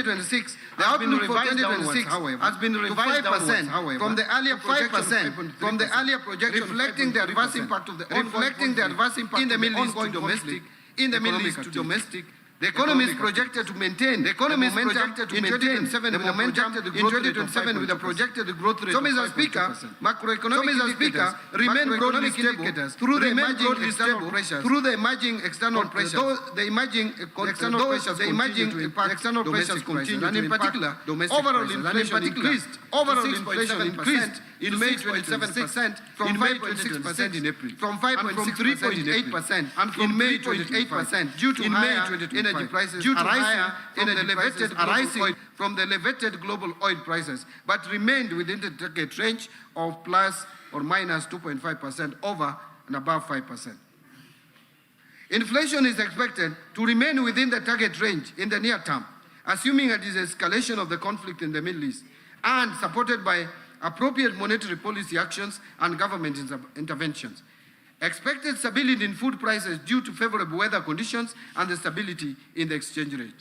2026, the outlook for 2026 has been revised to 5%, from the earlier 5%, from the earlier projection, reflecting the adverse impact of the in the Middle East to domestic, in the Middle East to domestic. The economy is projected to maintain the momentum in 2027 with a projected growth rate. So, Mr. Speaker, macroeconomic indicators remain broadly stable through the emerging external pressures. Through the emerging external pressures, the emerging external pressures continue, and in particular, overall inflation increased. Overall inflation increased in May 2027 from 5.6% in April, from 3.8%, and from May 28% due to higher energy prices arising from the elevated global oil prices, but remained within the target range of plus or minus 2.5% over and above 5%. Inflation is expected to remain within the target range in the near term, assuming a de-escalation of the conflict in the Middle East, and supported by appropriate monetary policy actions and government interventions. Expected stability in food prices due to favorable weather conditions and the stability in the exchange rate.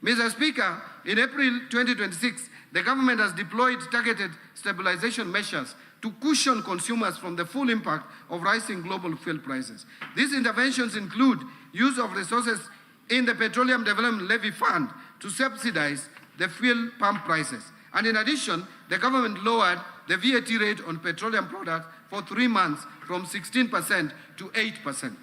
Mr. Speaker, in April 2026, the government has deployed targeted stabilization measures to cushion consumers from the full impact of rising global fuel prices. These interventions include use of resources in the Petroleum Development Levy Fund to subsidize the fuel pump prices. And in addition, the government lowered the VAT rate on petroleum products for 3 months from 16% to 8%.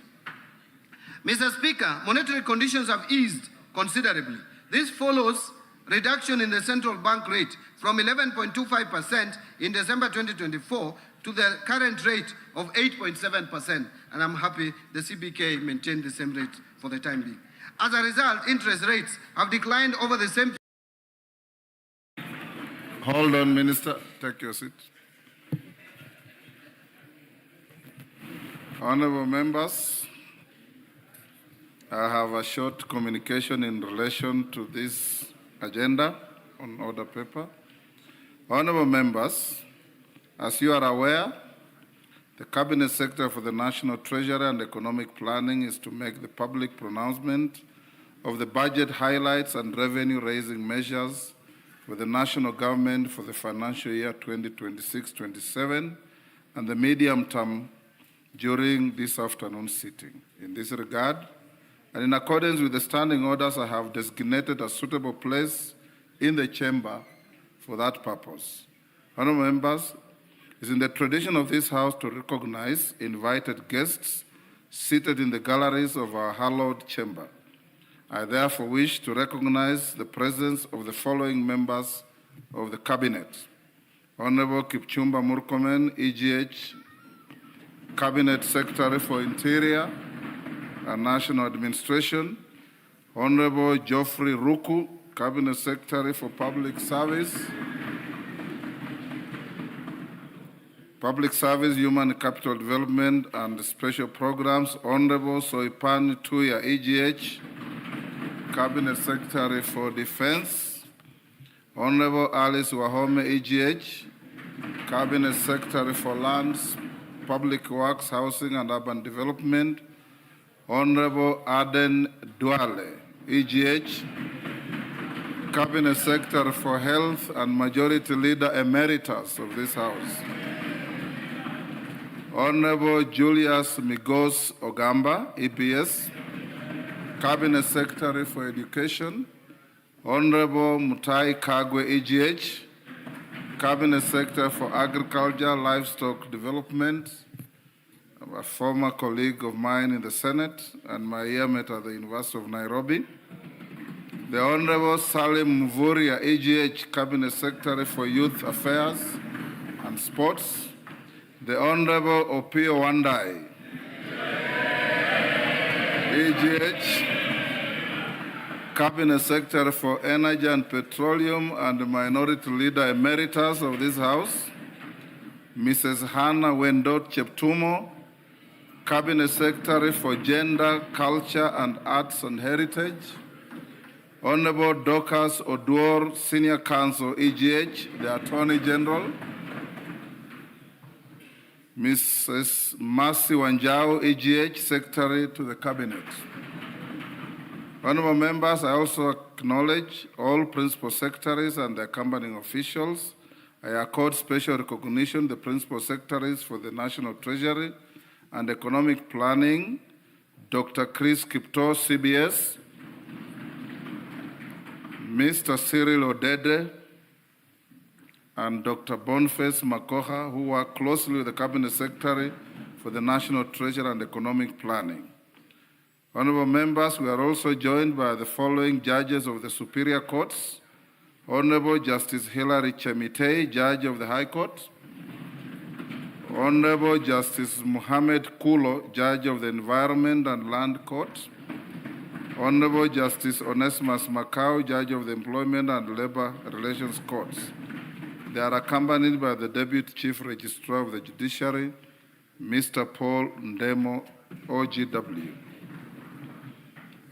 Mr. Speaker, monetary conditions have eased considerably. This follows reduction in the central bank rate from 11.25% in December 2024 to the current rate of 8.7%. And I'm happy the CBK maintained the same rate for the time being. As a result, interest rates have declined over the same period. Hold on, Minister. Take your seat. Honorable members, I have a short communication in relation to this agenda on order paper. Honorable members, as you are aware, the Cabinet Secretary for the National Treasury and Economic Planning is to make the public pronouncement of the budget highlights and revenue-raising measures for the national government for the financial year 2026-27 and the medium term during this afternoon sitting. In this regard, and in accordance with the standing orders, I have designated a suitable place in the chamber for that purpose. Honourable members, it is in the tradition of this House to recognize invited guests seated in the galleries of our hallowed chamber. I therefore wish to recognize the presence of the following members of the Cabinet. Honourable Kipchumba Murkomen, EGH, Cabinet Secretary for Interior and National Administration. Honourable Geoffrey Ruku, Cabinet Secretary for Public Service, Human Capital Development and Special Programs. Honourable Soipan Tuya, EGH, Cabinet Secretary for Defense. Honourable Alice Wahome, EGH, Cabinet Secretary for Lands, Public Works, Housing and Urban Development. Honorable Aden Duale, EGH, Cabinet Secretary for Health and Majority Leader Emeritus of this House. Honorable Julius Migos Ogamba, EPS, Cabinet Secretary for Education. Honorable Mutai Kagwe, EGH, Cabinet Secretary for Agriculture, Livestock Development, a former colleague of mine in the Senate and my yearmate at the University of Nairobi. The Honorable Salim Mvuria, EGH, Cabinet Secretary for Youth Affairs and Sports. The Honorable Opio Wandai, EGH, Cabinet Secretary for Energy and Petroleum and Minority Leader Emeritus of this House. Mrs. Hannah Wendot Cheptumo, Cabinet Secretary for Gender, Culture and Arts and Heritage. Honorable Dorcas Oduor, Senior Counsel, EGH, the Attorney General. Mrs. Mercy Wanjao, EGH, Secretary to the Cabinet. Honorable members, I also acknowledge all principal secretaries and their accompanying officials. I accord special recognition to the principal secretaries for the National Treasury and Economic Planning, Dr. Chris Kipto, CBS, Mr. Cyril Odede, and Dr. Boniface Makoha, who work closely with the Cabinet Secretary for the National Treasury and Economic Planning. Honorable members, we are also joined by the following judges of the Superior Courts: Honorable Justice Hilary Chemitei, Judge of the High Court; Honorable Justice Mohammed Kulo, Judge of the Environment and Land Court; Honorable Justice Onesimus Macau, Judge of the Employment and Labor Relations Courts. They are accompanied by the Deputy Chief Registrar of the Judiciary, Mr. Paul Ndemo, OGW.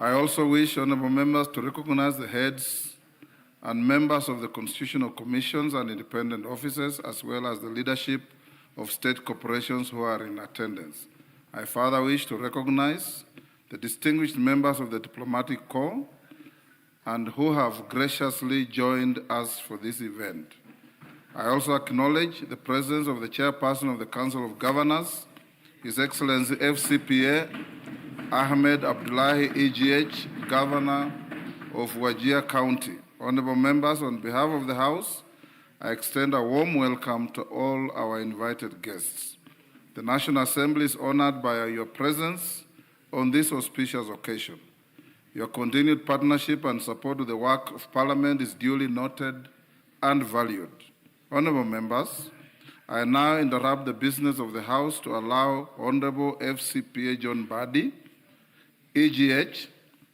I also wish honorable members to recognize the heads and members of the constitutional commissions and independent officers, as well as the leadership of state corporations who are in attendance. I further wish to recognize the distinguished members of the diplomatic corps and who have graciously joined us for this event. I also acknowledge the presence of the chairperson of the Council of Governors, His Excellency FCPA Ahmed Abdullahi EGH, Governor of Wajir County. Honorable members, on behalf of the House, I extend a warm welcome to all our invited guests. The National Assembly is honored by your presence on this auspicious occasion. Your continued partnership and support to the work of Parliament is duly noted and valued. Honorable members, I now interrupt the business of the House to allow Honorable FCPA John Badi, EGH,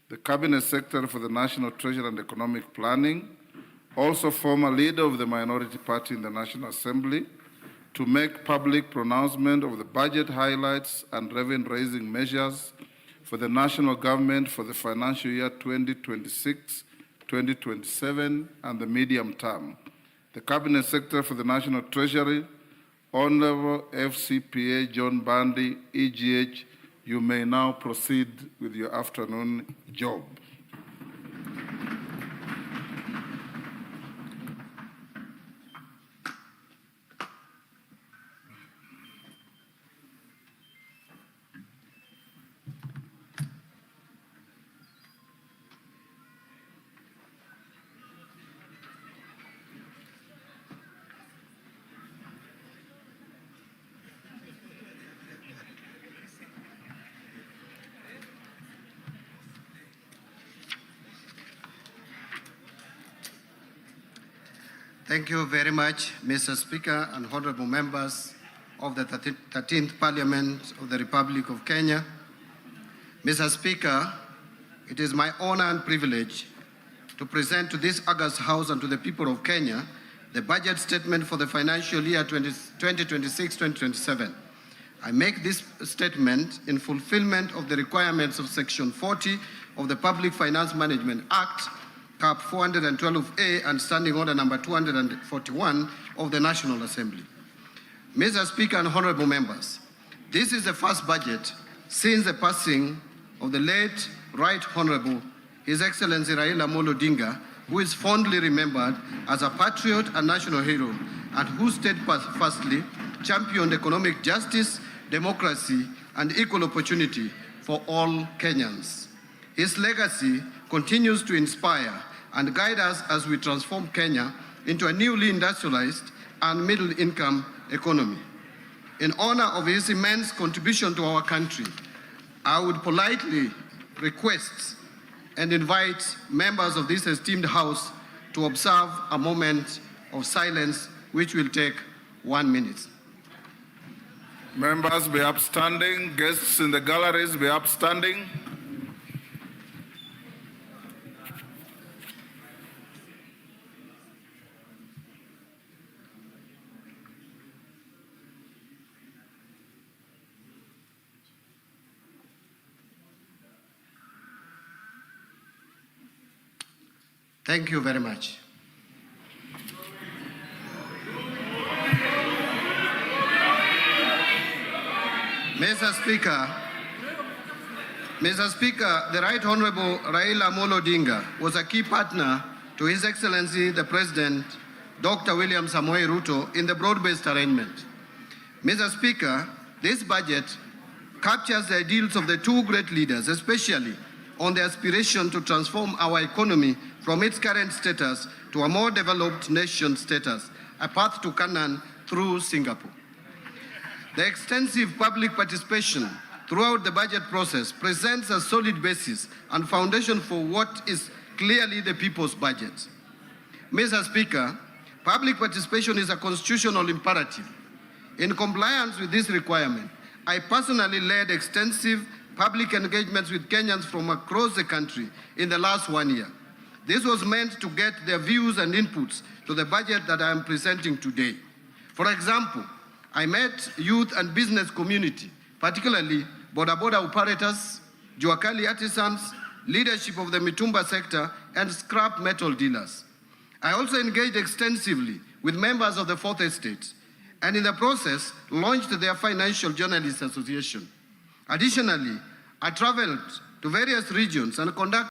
the Cabinet Secretary for the National Treasury and Economic Planning, also former leader of the minority party in the National Assembly, to make public pronouncement of the budget highlights and revenue-raising measures for the national government for the financial year 2026-2027 and the medium term. The Cabinet Secretary for the National Treasury, Honorable FCPA John Bandi, EGH, you may now proceed with your afternoon job. Thank you very much, Mr. Speaker and honorable members of the 13th Parliament of the Republic of Kenya. Mr. Speaker, it is my honor and privilege to present to this august House and to the people of Kenya the budget statement for the financial year 2026-2027. I make this statement in fulfillment of the requirements of Section 40 of the Public Finance Management Act, Cap 412A, and Standing Order number 241 of the National Assembly. Mr. Speaker and honorable members, this is the first budget since the passing of the late Right Honorable His Excellency Raila Amolo Odinga, who is fondly remembered as a patriot and national hero, and who steadfastly championed economic justice, democracy, and equal opportunity for all Kenyans. His legacy continues to inspire and guide us as we transform Kenya into a newly industrialized and middle-income economy. In honor of his immense contribution to our country, I would politely request and invite members of this esteemed House to observe a moment of silence, which will take 1 minute. Members be upstanding. Guests in the galleries be upstanding. Thank you very much. Mr. Speaker, Mr. Speaker, the Right Honorable Raila Amolo Odinga was a key partner to His Excellency the President, Dr. William Samoei Ruto, in the broad-based arrangement. Mr. Speaker, this budget captures the ideals of the two great leaders, especially on the aspiration to transform our economy from its current status to a more developed nation status, a path to Canaan through Singapore. The extensive public participation throughout the budget process presents a solid basis and foundation for what is clearly the people's budget. Mr. Speaker, public participation is a constitutional imperative. In compliance with this requirement, I personally led extensive public engagements with Kenyans from across the country in the last 1 year. This was meant to get their views and inputs to the budget that I am presenting today. For example, I met youth and business community, particularly boda operators, Juakali artisans, leadership of the Mitumba sector, and scrap metal dealers. I also engaged extensively with members of the Fourth Estate, and in the process, launched their Financial Journalists Association. Additionally, I traveled to various regions and conducted